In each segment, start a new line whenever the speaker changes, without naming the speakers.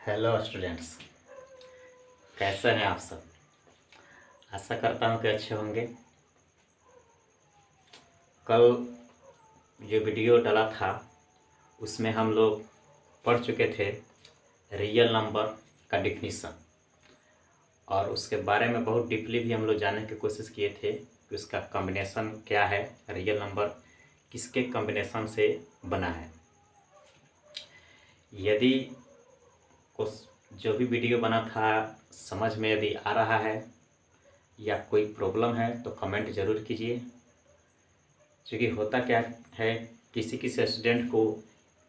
Hello students, कैसे हैं आप सब। आशा करता हूं कि अच्छे होंगे। कल जो वीडियो डाला था उसमें हम लोग पढ़ चुके थे रियल नंबर का डिफिनीसन, और उसके बारे में बहुत डीपली भी हम लोग जानने की कोशिश किए थे कि उसका कॉम्बिनेशन क्या है, रियल नंबर किसके कॉम्बिनेशन से बना है। यदि उस जो भी वीडियो बना था समझ में यदि आ रहा है या कोई प्रॉब्लम है तो कमेंट ज़रूर कीजिए। क्योंकि होता क्या है, किसी किसी स्टूडेंट को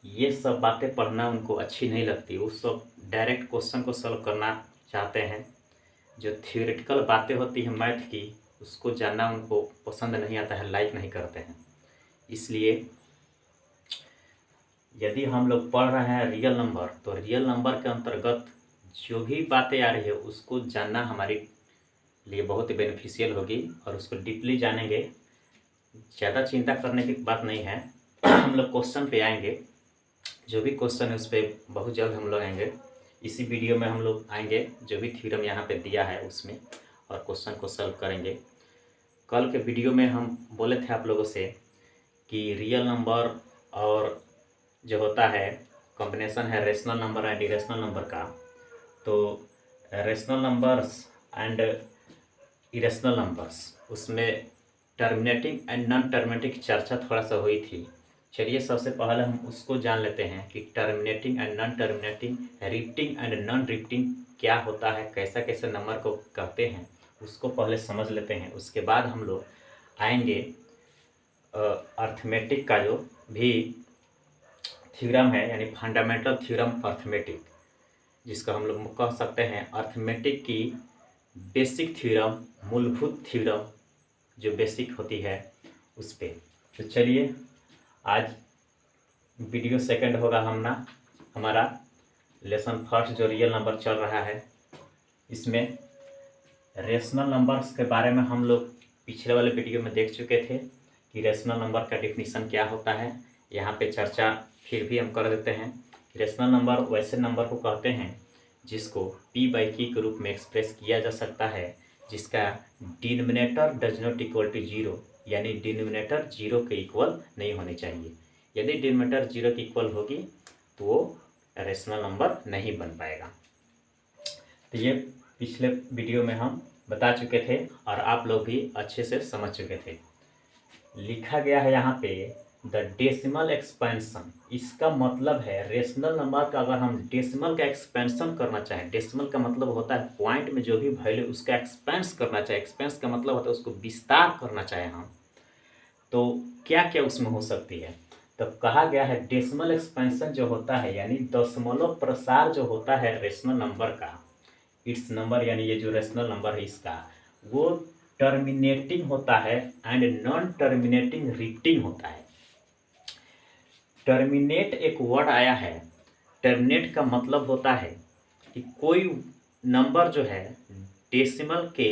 ये सब बातें पढ़ना उनको अच्छी नहीं लगती, वो सब डायरेक्ट क्वेश्चन को सॉल्व करना चाहते हैं। जो थियोरेटिकल बातें होती हैं मैथ की, उसको जानना उनको पसंद नहीं आता है, लाइक नहीं करते हैं। इसलिए यदि हम लोग पढ़ रहे हैं रियल नंबर, तो रियल नंबर के अंतर्गत जो भी बातें आ रही है उसको जानना हमारे लिए बहुत ही बेनिफिशियल होगी, और उसको डीपली जानेंगे। ज़्यादा चिंता करने की बात नहीं है। हम लोग क्वेश्चन पे आएंगे, जो भी क्वेश्चन है उस पर बहुत जल्द हम लोग आएंगे। इसी वीडियो में हम लोग आएंगे, जो भी थ्योरम यहाँ पे दिया है उसमें, और क्वेश्चन को सॉल्व करेंगे। कल के वीडियो में हम बोले थे आप लोगों से कि रियल नंबर और जो होता है कॉम्बिनेशन है rational number and irrational number का। तो rational numbers and irrational numbers, उसमें टर्मिनेटिंग एंड नॉन टर्मिनेटिंग चर्चा थोड़ा सा हुई थी। चलिए सबसे पहले हम उसको जान लेते हैं कि terminating and non terminating, repeating and non repeating क्या होता है, कैसा कैसे नंबर को कहते हैं, उसको पहले समझ लेते हैं। उसके बाद हम लोग आएंगे अर्थमेटिक का जो भी थ्योरम है, यानी फंडामेंटल थ्योरम अर्थमेटिक, जिसको हम लोग कह सकते हैं अर्थमेटिक की बेसिक थ्योरम, मूलभूत थ्योरम जो बेसिक होती है उस पर। तो चलिए आज वीडियो सेकंड होगा हमारा लेसन फर्स्ट जो रियल नंबर चल रहा है। इसमें रेशनल नंबर्स के बारे में हम लोग पिछले वाले वीडियो में देख चुके थे कि रेशनल नंबर का डिफिनीसन क्या होता है। यहाँ पे चर्चा फिर भी हम कर देते हैं। रेशनल नंबर वैसे नंबर को कहते हैं जिसको p/q के रूप में एक्सप्रेस किया जा सकता है, जिसका denominator does not equal to zero, यानी डिनोमिनेटर जीरो के इक्वल नहीं होनी चाहिए। यदि डिनोमिनेटर जीरो के इक्वल होगी तो वो रेशनल नंबर नहीं बन पाएगा। तो ये पिछले वीडियो में हम बता चुके थे और आप लोग भी अच्छे से समझ चुके थे। लिखा गया है यहाँ पे द डेसिमल एक्सपेंशन। इसका मतलब है रेशनल नंबर का अगर हम डेसिमल का एक्सपेंशन करना चाहें, डेसिमल का मतलब होता है पॉइंट में जो भी वैल्यू उसका एक्सपेंस करना चाहे, एक्सपेंस का मतलब होता है उसको विस्तार करना चाहे हम, तो क्या क्या उसमें हो सकती है। तो कहा गया है डेसिमल एक्सपेंशन जो होता है, यानी दशमलव प्रसार जो होता है रेशनल नंबर का, इट्स नंबर यानी ये जो रेशनल नंबर है इसका, वो टर्मिनेटिंग होता है एंड नॉन टर्मिनेटिंग रिपीटिंग होता है। टर्मिनेट एक वर्ड आया है। टर्मिनेट का मतलब होता है कि कोई नंबर जो है डेसिमल के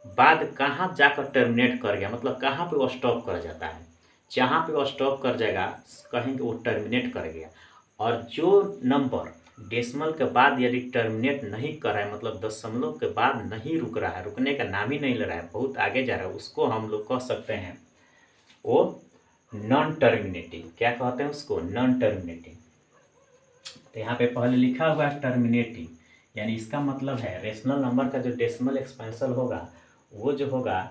बाद कहाँ जाकर टर्मिनेट कर गया, मतलब कहाँ पे वो स्टॉप कर जाता है। जहाँ पे वो स्टॉप कर जाएगा कहेंगे वो टर्मिनेट कर गया। और जो नंबर डेसिमल के बाद यदि टर्मिनेट नहीं कर रहा है, मतलब दशमलव के बाद नहीं रुक रहा है, रुकने का नाम ही नहीं ले रहा है, बहुत आगे जा रहा है, उसको हम लोग कह सकते हैं वो नॉन टर्मिनेटिंग। क्या कहते हैं उसको? Non terminating. तो यहाँ पे पहले लिखा हुआ है टर्मिनेटिंग, यानी इसका मतलब है रेशनल नंबर का जो डेसिमल एक्सपेंशन होगा वो जो होगा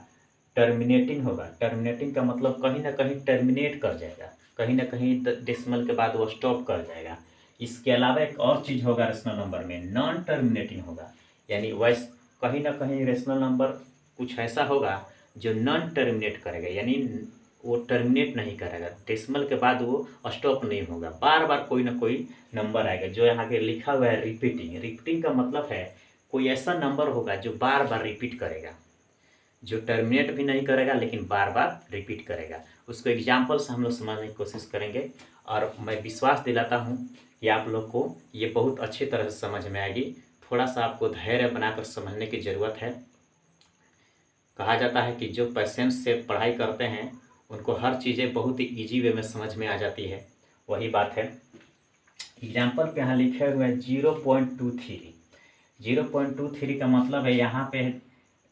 टर्मिनेटिंग होगा। टर्मिनेटिंग का मतलब कहीं ना कहीं टर्मिनेट कर जाएगा, कहीं ना कहीं डेसिमल के बाद वो स्टॉप कर जाएगा। इसके अलावा एक और चीज़ होगा रेशनल नंबर में, नॉन टर्मिनेटिंग होगा, यानी वैसे कहीं ना कहीं रेशनल नंबर कुछ ऐसा होगा जो नॉन टर्मिनेट करेगा, यानी वो टर्मिनेट नहीं करेगा, डेसिमल के बाद वो स्टॉप नहीं होगा, बार बार कोई ना कोई नंबर आएगा। जो यहाँ के लिखा हुआ है रिपीटिंग, रिपीटिंग का मतलब है कोई ऐसा नंबर होगा जो बार बार रिपीट करेगा, जो टर्मिनेट भी नहीं करेगा लेकिन बार बार रिपीट करेगा। उसको एग्जाम्पल से हम लोग समझने की कोशिश करेंगे, और मैं विश्वास दिलाता हूँ कि आप लोग को ये बहुत अच्छी तरह से समझ में आएगी। थोड़ा सा आपको धैर्य बनाकर समझने की ज़रूरत है। कहा जाता है कि जो पेशेंस से पढ़ाई करते हैं उनको हर चीज़ें बहुत ही ईजी वे में समझ में आ जाती है, वही बात है। एग्जाम्पल पे यहाँ लिखे हुए हैं 0.23। 0.23 का मतलब है यहाँ पे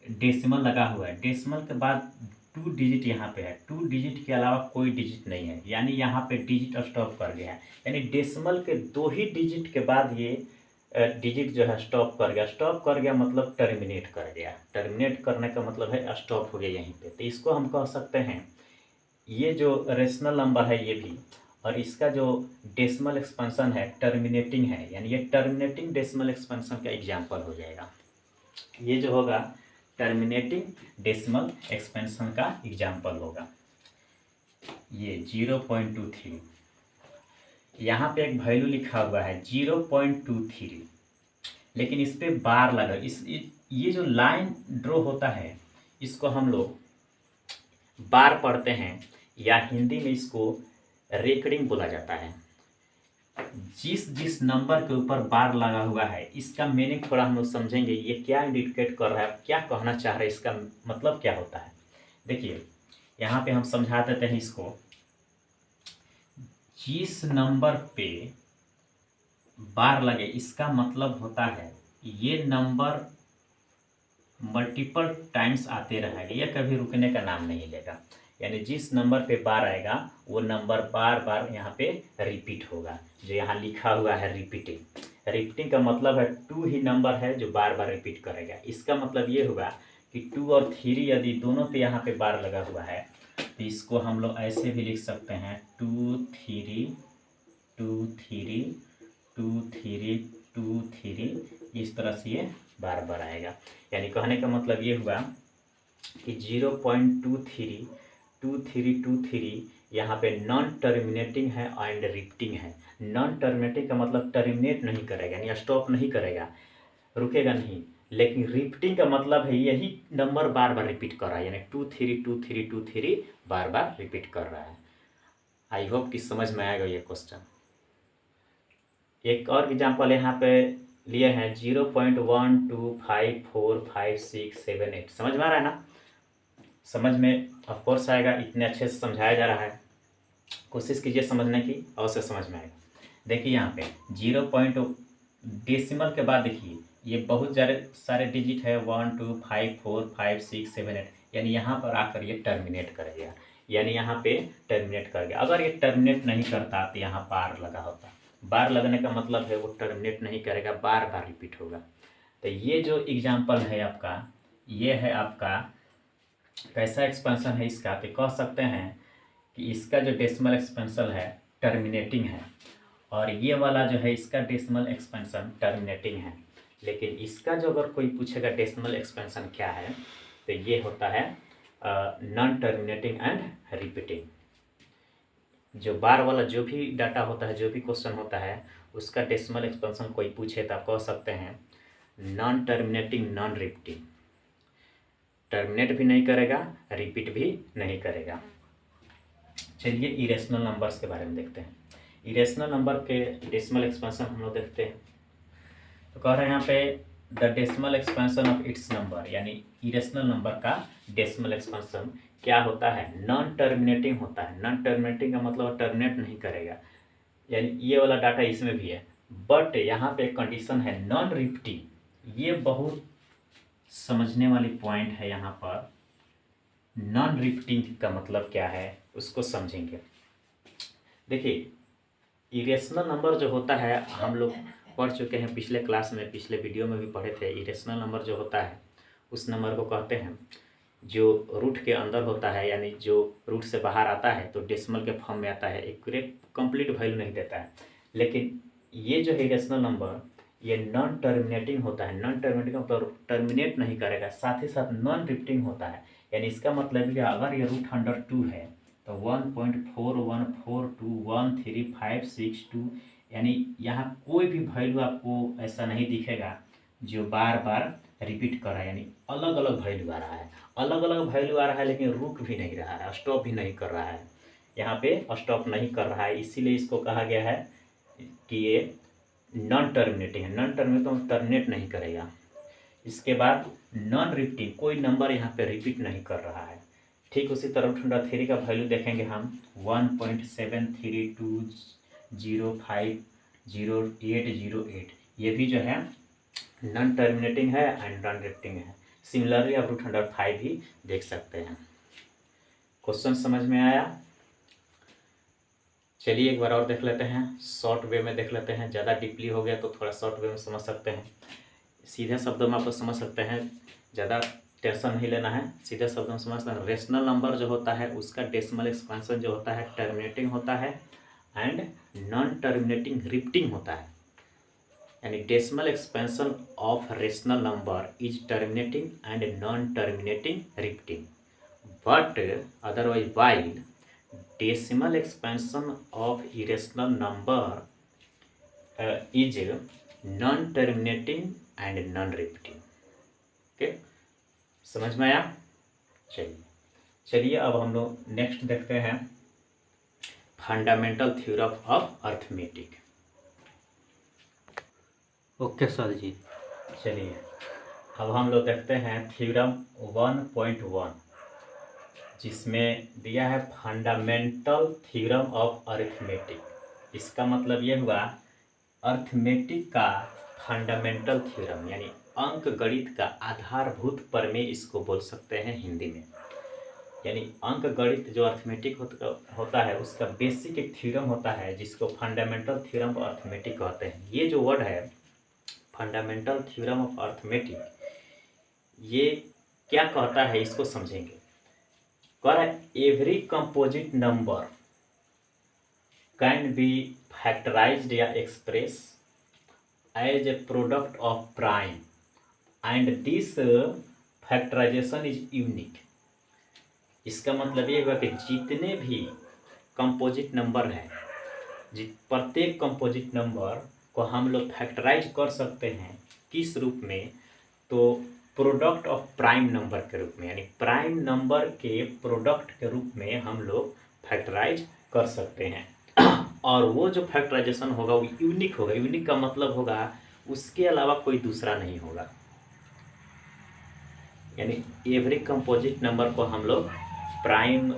डेसिमल लगा हुआ है, डेसिमल के बाद 2 डिजिट यहाँ पे है, 2 डिजिट के अलावा कोई डिजिट नहीं है, यानी यहाँ पे डिजिट स्टॉप कर गया है। यानी डेसिमल के 2 ही डिजिट के बाद ये डिजिट जो है स्टॉप कर गया। स्टॉप कर गया मतलब टर्मिनेट कर गया। टर्मिनेट करने का मतलब है स्टॉप हो गया यहीं पे। तो इसको हम कह सकते हैं ये जो रेशनल नंबर है ये भी, और इसका जो डेसिमल एक्सपेंशन है टर्मिनेटिंग है, यानी ये टर्मिनेटिंग डेसिमल एक्सपेंशन का एग्जाम्पल हो जाएगा। ये जो होगा टर्मिनेटिंग डेसिमल एक्सपेंशन का एग्जाम्पल होगा। ये 0.23, यहाँ पे एक वैल्यू लिखा हुआ है 0.23, लेकिन इस पर बार लगा। ये जो लाइन ड्रॉ होता है इसको हम लोग बार पढ़ते हैं, या हिंदी में इसको रेकरिंग बोला जाता है। जिस जिस नंबर के ऊपर बार लगा हुआ है इसका मीनिंग थोड़ा हम लोग समझेंगे, ये क्या इंडिकेट कर रहा है, क्या कहना चाह रहा है, इसका मतलब क्या होता है। देखिए यहाँ पे हम समझा देते हैं इसको। जिस नंबर पे बार लगे इसका मतलब होता है ये नंबर मल्टीपल टाइम्स आते रहेगा, ये कभी रुकने का नाम नहीं लेगा। यानी जिस नंबर पे बार आएगा वो नंबर बार बार यहाँ पे रिपीट होगा। जो यहाँ लिखा हुआ है रिपीटिंग, रिपीटिंग का मतलब है 2 ही नंबर है जो बार बार रिपीट करेगा। इसका मतलब ये हुआ कि 2 और 3 यदि दोनों पे यहाँ पे बार लगा हुआ है तो इसको हम लोग ऐसे भी लिख सकते हैं 2 3 2 3 2 3 2 3, इस तरह से ये बार बार आएगा। यानी कहने का मतलब ये हुआ कि 0.23 2323 यहाँ पे नॉन टर्मिनेटिंग है एंड रिपीटिंग है। नॉन टर्मिनेटिंग का मतलब टर्मिनेट नहीं करेगा, यानी स्टॉप नहीं करेगा, रुकेगा नहीं। लेकिन रिपीटिंग का मतलब है यही नंबर बार बार रिपीट कर रहा है, यानी 232323 बार बार रिपीट कर रहा है। आई होप कि समझ में आएगा ये क्वेश्चन। एक और एग्जाम्पल यहाँ पे लिए हैं 0.12545678। समझ में आ रहा है ना? समझ में ऑफकोर्स आएगा, इतने अच्छे से समझाया जा रहा है। कोशिश कीजिए समझने की, अवश्य समझ में आएगा। देखिए यहाँ पे 0. डेसिमल के बाद देखिए ये बहुत सारे डिजिट है 1 2 5 4 5 6 7 8, यानी यहाँ पर आकर ये टर्मिनेट कर गया, यानी यहाँ पे टर्मिनेट कर गया। अगर ये टर्मिनेट नहीं करता तो यहाँ बार लगा होता। बार लगने का मतलब है वो टर्मिनेट नहीं करेगा, बार बार रिपीट होगा। तो ये जो एग्जाम्पल है आपका, ये है आपका कैसा एक्सपेंशन है इसका, तो कह सकते हैं कि इसका जो डेसिमल एक्सपेंशन है टर्मिनेटिंग है, और ये वाला जो है इसका डेसिमल एक्सपेंशन टर्मिनेटिंग है। लेकिन इसका जो अगर कोई पूछेगा डेसिमल एक्सपेंशन क्या है तो ये होता है नॉन टर्मिनेटिंग एंड रिपीटिंग। जो बार वाला जो भी डाटा होता है, जो भी क्वेश्चन होता है, उसका डेसिमल एक्सपेंशन कोई पूछे तो आप कह सकते हैं non terminating non repeating. Terminate भी नहीं करेगा, रिपीट भी नहीं करेगा। चलिए इरेशनल नंबर्स के बारे में देखते हैं। इरेशनल नंबर के डेसिमल एक्सपेंशन हम लोग देखते हैं। तो कह रहे हैं यहाँ पे the decimal expansion of its number, यानी इरेशनल नंबर का डेसिमल एक्सपेंशन क्या होता है, नॉन टर्मिनेटिंग होता है। नॉन टर्मिनेटिंग का मतलब टर्मिनेट नहीं करेगा, यानी ये वाला डाटा इसमें भी है। बट यहाँ पे एक कंडीशन है नॉन रिपीटिंग। ये बहुत समझने वाली पॉइंट है यहाँ पर। नॉन रिपीटिंग का मतलब क्या है उसको समझेंगे। देखिए इरेशनल नंबर जो होता है हम लोग पढ़ चुके हैं पिछले क्लास में, पिछले वीडियो में भी पढ़े थे। इरेशनल नंबर जो होता है उस नंबर को कहते हैं जो रूट के अंदर होता है, यानी जो रूट से बाहर आता है तो डेसिमल के फॉर्म में आता है, एक्यूरेट कंप्लीट वैल्यू नहीं देता है। लेकिन ये जो है इरेशनल नंबर ये नॉन टर्मिनेटिंग होता है। नॉन टर्मिनेटिंग मतलब टर्मिनेट नहीं करेगा, साथ ही साथ नॉन रिपीटिंग होता है। यानी इसका मतलब कि अगर ये रूट अंडर 2 है तो 1.41421356 यानी यहाँ कोई भी वैल्यू आपको ऐसा नहीं दिखेगा जो बार बार रिपीट कर रहा है, यानी अलग अलग वैल्यू आ रहा है, अलग अलग वैल्यू आ रहा है, लेकिन रुक भी नहीं रहा है, स्टॉप भी नहीं कर रहा है। यहाँ पे स्टॉप नहीं कर रहा है, इसीलिए इसको कहा गया है कि ये नॉन टर्मिनेटिंग है। नॉन टर्मिनेटिंग टर्मिनेट नहीं करेगा। इसके बाद नॉन रिपीटिंग, कोई नंबर यहाँ पे रिपीट नहीं कर रहा है। ठीक उसी तरह रूट अंडर 3 का वैल्यू देखेंगे हम 1.732052 0808, ये भी जो है नॉन टर्मिनेटिंग है एंड नॉन रिपीटिंग है। सिमिलरली आप √105 भी देख सकते हैं। क्वेश्चन समझ में आया? चलिए एक बार और देख लेते हैं, शॉर्ट वे में देख लेते हैं। ज़्यादा डीपली हो गया तो थोड़ा शॉर्ट वे में समझ सकते हैं, सीधे शब्दों में आप समझ सकते हैं, ज़्यादा टेंशन नहीं लेना है, सीधे शब्दों में समझते हैं। रेशनल नंबर जो होता है उसका डेसिमल एक्सपेंशन जो होता है टर्मिनेटिंग होता है एंड नॉन टर्मिनेटिंग रिपीटिंग होता है। यानी decimal expansion of rational number is terminating and non terminating repeating, but otherwise while decimal expansion of irrational number is non terminating and non repeating. Okay, समझ में आया? चलिए अब हम लोग नेक्स्ट देखते हैं fundamental theorem of arithmetic.
Okay sir ji.
चलिए अब हम लोग देखते हैं थ्योरम 1.1, जिसमें दिया है फंडामेंटल थ्योरम ऑफ अरिथमेटिक। इसका मतलब ये हुआ अर्थमेटिक का फंडामेंटल थ्योरम, यानी अंक गणित का आधारभूत प्रमेय इसको बोल सकते हैं हिंदी में। यानी अंक गणित जो अर्थमेटिक होता है उसका बेसिक एक थ्योरम होता है जिसको फंडामेंटल थ्योरम ऑफ अर्थमेटिक कहते हैं। ये जो वर्ड है फंडामेंटल थ्योरम ऑफ अर्थमेटिक, ये क्या कहता है इसको समझेंगे। कह रहा है every composite number can be factorised या express as a product of prime and this factorisation is unique. इसका मतलब ये हुआ कि जितने भी कंपोजिट नंबर हैं, प्रत्येक कंपोजिट नंबर को हम लोग फैक्टराइज कर सकते हैं। किस रूप में? तो प्रोडक्ट ऑफ प्राइम नंबर के रूप में, यानी प्राइम नंबर के प्रोडक्ट के रूप में हम लोग फैक्टराइज कर सकते हैं। और वो जो फैक्टराइजेशन होगा वो यूनिक होगा। यूनिक का मतलब होगा उसके अलावा कोई दूसरा नहीं होगा। यानी एवरी कंपोजिट नंबर को हम लोग प्राइम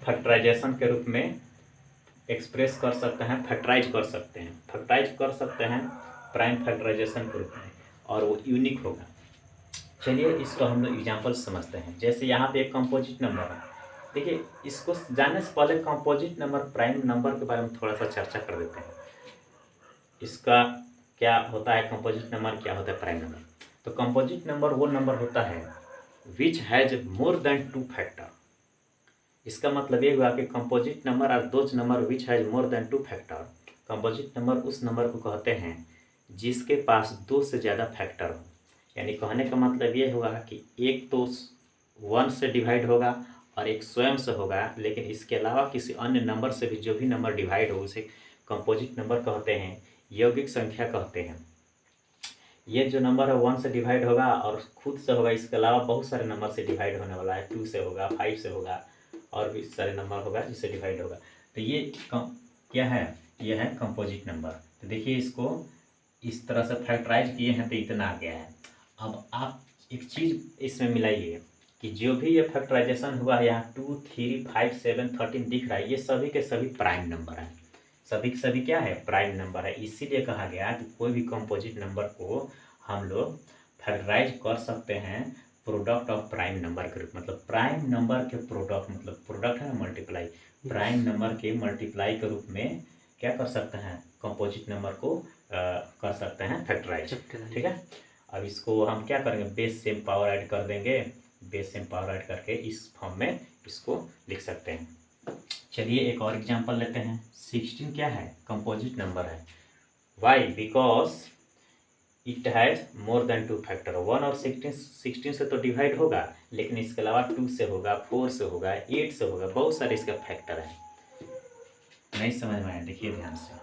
फैक्टराइजेशन के रूप में एक्सप्रेस कर सकते हैं, फैक्टराइज कर सकते हैं प्राइम फैक्टराइजेशन के रूप में, और वो यूनिक होगा। चलिए इसको हम लोग एग्जाम्पल समझते हैं। जैसे यहाँ पे एक कंपोजिट नंबर है, देखिए इसको जानने से पहले कंपोजिट नंबर प्राइम नंबर के बारे में थोड़ा सा चर्चा कर देते हैं। इसका क्या होता है कंपोजिट नंबर, क्या होता है प्राइम नंबर? तो कंपोजिट नंबर वो नंबर होता है which has more than 2 factor. इसका मतलब ये हुआ कि composite number are those number which has more than 2 factor. Composite number उस नंबर को कहते हैं जिसके पास 2 से ज़्यादा फैक्टर हो। यानी कहने का मतलब ये होगा कि एक तो 1 से डिवाइड होगा और एक स्वयं से होगा, लेकिन इसके अलावा किसी अन्य नंबर से भी जो भी नंबर डिवाइड हो उसे कंपोजिट नंबर कहते हैं, यौगिक संख्या कहते हैं। ये जो नंबर है 1 से डिवाइड होगा और खुद से होगा, इसके अलावा बहुत सारे नंबर से डिवाइड होने वाला है। 2 से होगा, 5 से होगा और भी सारे नंबर होगा जिससे डिवाइड होगा। तो ये क्या है? ये है कंपोजिट नंबर। तो देखिए इसको इस तरह से फैक्टराइज किए हैं तो इतना आ गया है। अब आप एक चीज़ इसमें मिलाइए कि जो भी ये फैक्टराइजेशन हुआ है, यहाँ 2, 3, 5, 7, 13 दिख रहा है, ये सभी के सभी प्राइम नंबर है। सभी के सभी क्या है? प्राइम नंबर है। इसीलिए कहा गया कि कोई भी कंपोजिट नंबर को हम लोग फैक्टराइज कर सकते हैं प्रोडक्ट ऑफ प्राइम नंबर के रूप। मतलब प्राइम नंबर के प्रोडक्ट, मतलब प्रोडक्ट है ना मल्टीप्लाई, प्राइम नंबर के मल्टीप्लाई के रूप में क्या कर सकते हैं? कंपोजिट नंबर को कर सकते हैं फैक्टराइज। ठीक है, अब इसको हम क्या करेंगे? बेस सेम पावर ऐड कर देंगे। बेस सेम पावर ऐड करके इस फॉर्म में इसको लिख सकते हैं। चलिए एक और एग्जांपल लेते हैं। 16 क्या है? कंपोजिट नंबर है। Why? Because it has more than 2 factor. 1 और 16 से तो डिवाइड होगा, लेकिन इसके अलावा 2 से होगा, 4 से होगा, 8 से होगा, बहुत सारे इसका फैक्टर है। नहीं समझ में आया? देखिए ध्यान से,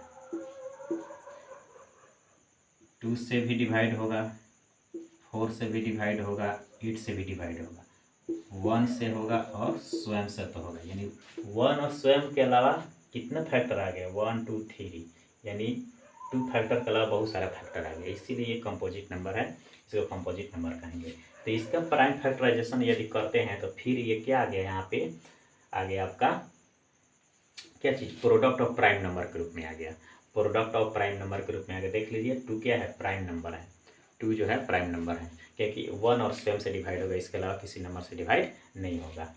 2 से भी डिवाइड होगा, 4 से भी डिवाइड होगा, 8 से भी डिवाइड होगा, 1 से होगा और स्वयं से तो होगा। यानी 1 और स्वयं के अलावा कितना फैक्टर आ गया? 1, 2, 3, यानी 2 फैक्टर के अलावा बहुत सारा फैक्टर आ गया। इसीलिए ये कंपोजिट नंबर है, इसको कंपोजिट नंबर कहेंगे। तो इसका प्राइम फैक्टराइजेशन यदि करते हैं तो फिर ये क्या आ गया? यहाँ पे आ गया आपका क्या चीज़? प्रोडक्ट ऑफ प्राइम नंबर के रूप में आ गया। प्रोडक्ट ऑफ प्राइम नंबर के रूप में आगे देख लीजिए। 2 क्या है, प्राइम नंबर है। 2 जो है प्राइम नंबर है, क्योंकि 1 और स्वयं से डिवाइड होगा, इसके अलावा किसी नंबर से डिवाइड नहीं होगा।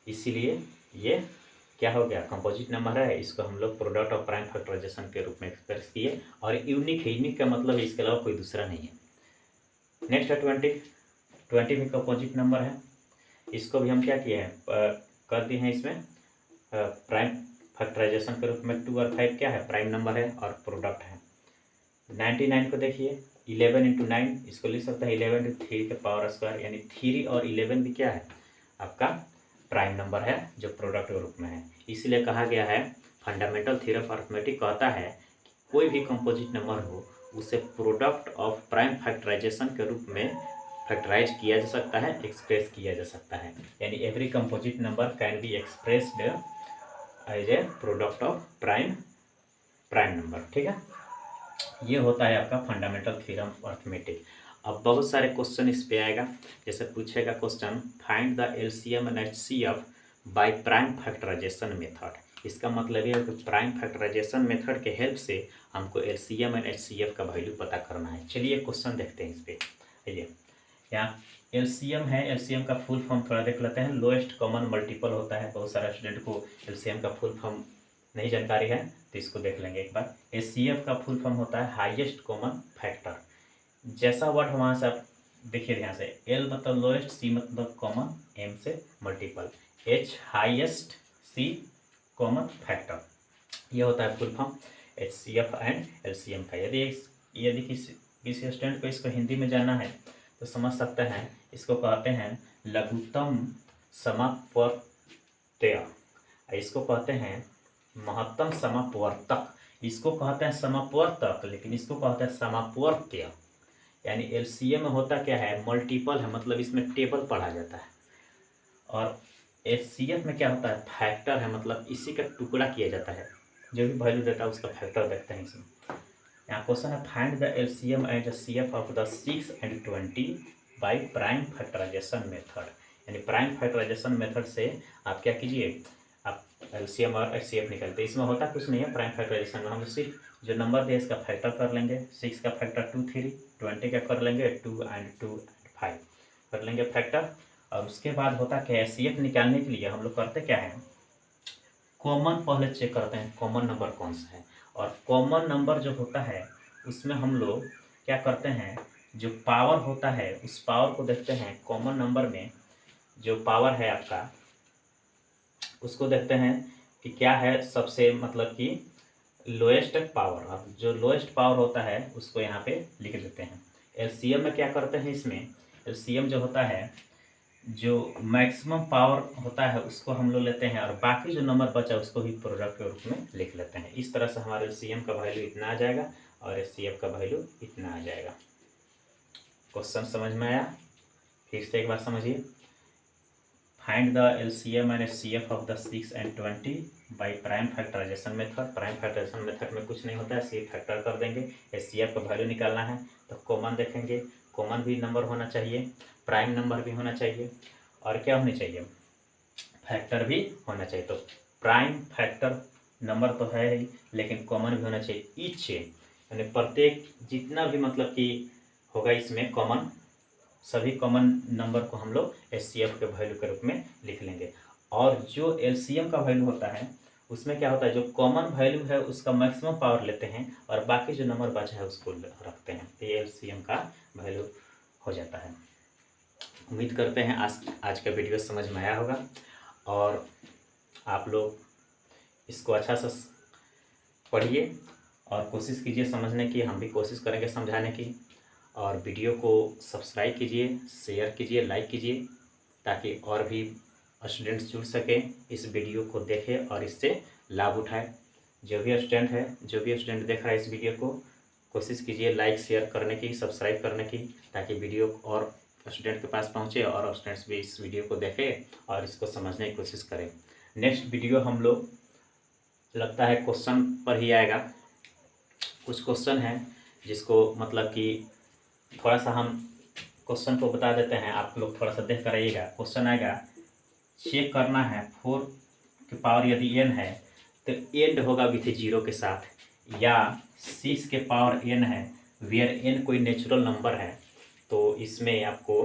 इसीलिए ये क्या हो गया, कंपोजिट नंबर है। इसको हम लोग प्रोडक्ट ऑफ प्राइम फैक्टराइजेशन के रूप में एक्सप्रेस किए, और यूनिक है। यूनिक का मतलब इसके अलावा कोई दूसरा नहीं है। नेक्स्ट है 20। 20 भी कंपोजिट नंबर है। इसको भी हम क्या किए हैं, कर दिए हैं इसमें प्राइम फैक्टराइजेशन के रूप में। 2 और 5 क्या है, प्राइम नंबर है और प्रोडक्ट है। 99 को देखिए, 11 इंटू 9, इसको लिख सकते हैं 11 इंटू 3 के पावर स्क्वायर, यानी 3 और 11 भी क्या है, आपका प्राइम नंबर है जो प्रोडक्ट के रूप में है। इसलिए कहा गया है, फंडामेंटल थ्योरम ऑफ अरिथमेटिक कहता है कि कोई भी कंपोजिट नंबर हो उसे प्रोडक्ट ऑफ प्राइम फैक्टराइजेशन के रूप में फैक्टराइज किया जा सकता है, एक्सप्रेस किया जा सकता है। यानी every composite number can be expressed as a product of prime number. ठीक है, ये होता है आपका फंडामेंटल थ्योरम ऑफ अरिथमेटिक। अब बहुत सारे क्वेश्चन इस पे आएगा। जैसे पूछेगा question, find the LCM and HCF by prime factorization method. इसका मतलब ये है कि प्राइम फैक्टराइजेशन मेथड के हेल्प से हमको एलसीएम एंड एचसीएफ का वैल्यू पता करना है। चलिए क्वेश्चन देखते हैं इस पे। आइए, यहाँ एलसीएम है, एलसीएम का फुल फॉर्म थोड़ा देख लेते हैं। लोएस्ट कॉमन मल्टीपल होता है। बहुत सारे स्टूडेंट को एलसीएम का फुल फॉर्म नहीं जानकारी है, तो इसको देख लेंगे एक बार। एचसीएफ का फुल फॉर्म होता है हाईएस्ट कॉमन फैक्टर। जैसा वर्ड वहाँ से आप देखिए ध्यान से, एल मतलब लोएस्ट, सी मतलब कॉमन, एम से मल्टीपल, एच हाईएस्ट, सी कॉमन फैक्टर। ये होता है full form HCF and LCM का। यदि किसी स्टूडेंट को इसको हिंदी में जानना है तो समझ सकते हैं। इसको कहते हैं लघुत्तम समापवर्त्य, इसको कहते हैं महत्तम समापवर्तक, इसको कहते हैं समापवर्तक, लेकिन इसको कहते हैं समापवर्त्य। यानी एलसीएम में होता क्या है, मल्टीपल है, मतलब इसमें टेबल पढ़ा जाता है। और एचसीएफ में क्या होता है, फैक्टर है, मतलब इसी का टुकड़ा किया जाता है। जो भी वैल्यू देता है उसका फैक्टर देखते हैं इसमें। यहाँ क्वेश्चन है, find the LCM and HCF of the 6 and 20 by prime factorization method. यानी प्राइम फैक्टराइजेशन मेथड से आप क्या कीजिए, आप एलसीएम और एचसीएफ निकलते। इसमें होता कुछ नहीं है प्राइम फैक्टराइजेशन में, हम सिर्फ जो नंबर दिया इसका फैक्टर कर लेंगे। 6 का फैक्टर 2 3, 20 का कर लेंगे 2 and 2 and 5 कर लेंगे फैक्टर। और उसके बाद होता क्या है, एचसीएफ निकालने के लिए हम लोग करते क्या है, कॉमन पहले चेक करते हैं कॉमन नंबर कौन सा है। और कॉमन नंबर जो होता है उसमें हम लोग क्या करते हैं, जो पावर होता है उस पावर को देखते हैं। कॉमन नंबर में जो पावर है आपका उसको देखते हैं कि क्या है, सबसे मतलब कि लोएस्ट पावर। अब जो लोएस्ट पावर होता है उसको यहाँ पे लिख देते हैं। एलसीएम में क्या करते हैं, इसमें एलसीएम जो होता है, जो मैक्सिमम पावर होता है उसको हम लोग लेते हैं, और बाकी जो नंबर बचा उसको ही प्रोडक्ट के रूप में लिख लेते हैं। इस तरह से हमारे एलसीएम का वैल्यू इतना आ जाएगा और एचसीएफ का वैल्यू इतना आ जाएगा। क्वेश्चन समझ में आया? फिर से एक बार समझिए। Find the LCM and HCF of the 6 and 20 by prime factorization method. Prime factorization method में कुछ नहीं होता है, सिर्फ फैक्टर कर देंगे। एचसीएफ का वैल्यू निकालना है तो कॉमन देखेंगे, कॉमन भी नंबर होना चाहिए, प्राइम नंबर भी होना चाहिए, और क्या होनी चाहिए, फैक्टर भी होना चाहिए। तो प्राइम फैक्टर नंबर तो है ही, लेकिन कॉमन भी होना चाहिए। ईच यानी प्रत्येक जितना भी मतलब कि होगा इसमें कॉमन, सभी कॉमन नंबर को हम लोग एचसीएफ के वैल्यू के रूप में लिख लेंगे। और जो एलसीएम का वैल्यू होता है उसमें क्या होता है, जो कॉमन वैल्यू है उसका मैक्सिमम पावर लेते हैं और बाकी जो नंबर बचा है उसको रखते हैं। तो ये एलसीएम का वैल्यू हो जाता है। उम्मीद करते हैं आज का वीडियो समझ में आया होगा और आप लोग इसको अच्छा से पढ़िए और कोशिश कीजिए समझने की। हम भी कोशिश करेंगे समझाने की। और वीडियो को सब्सक्राइब कीजिए, शेयर कीजिए, लाइक कीजिए, ताकि और भी स्टूडेंट्स जुड़ सकें, इस वीडियो को देखें और इससे लाभ उठाएं। जो भी स्टूडेंट देख रहा है इस वीडियो को, कोशिश कीजिए लाइक शेयर करने की, सब्सक्राइब करने की, ताकि वीडियो और स्टूडेंट के पास पहुंचे और स्टूडेंट्स भी इस वीडियो को देखें और इसको समझने की कोशिश करें। नेक्स्ट वीडियो हम लोग लगता है क्वेश्चन पर ही आएगा। कुछ क्वेश्चन है जिसको मतलब कि थोड़ा सा हम क्वेश्चन को बता देते हैं, आप लोग थोड़ा सा देख कर आइएगा। क्वेश्चन आएगा, चेक करना है 4 की पावर यदि n है तो एंड होगा विथ 0 के साथ, या सिक्स के पावर n है, वेयर n कोई नेचुरल नंबर है, तो इसमें आपको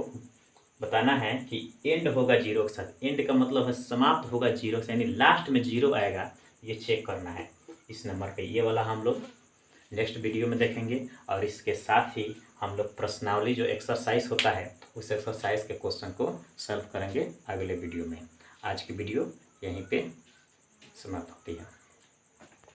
बताना है कि एंड होगा जीरो के साथ। एंड का मतलब है समाप्त होगा जीरो से, यानी लास्ट में जीरो आएगा, ये चेक करना है इस नंबर पे। ये वाला हम लोग नेक्स्ट वीडियो में देखेंगे। और इसके साथ ही हम लोग प्रश्नावली जो एक्सरसाइज होता है उस एक्सरसाइज के क्वेश्चन को सॉल्व करेंगे अगले वीडियो में। आज की वीडियो यहीं पे समाप्त होती है।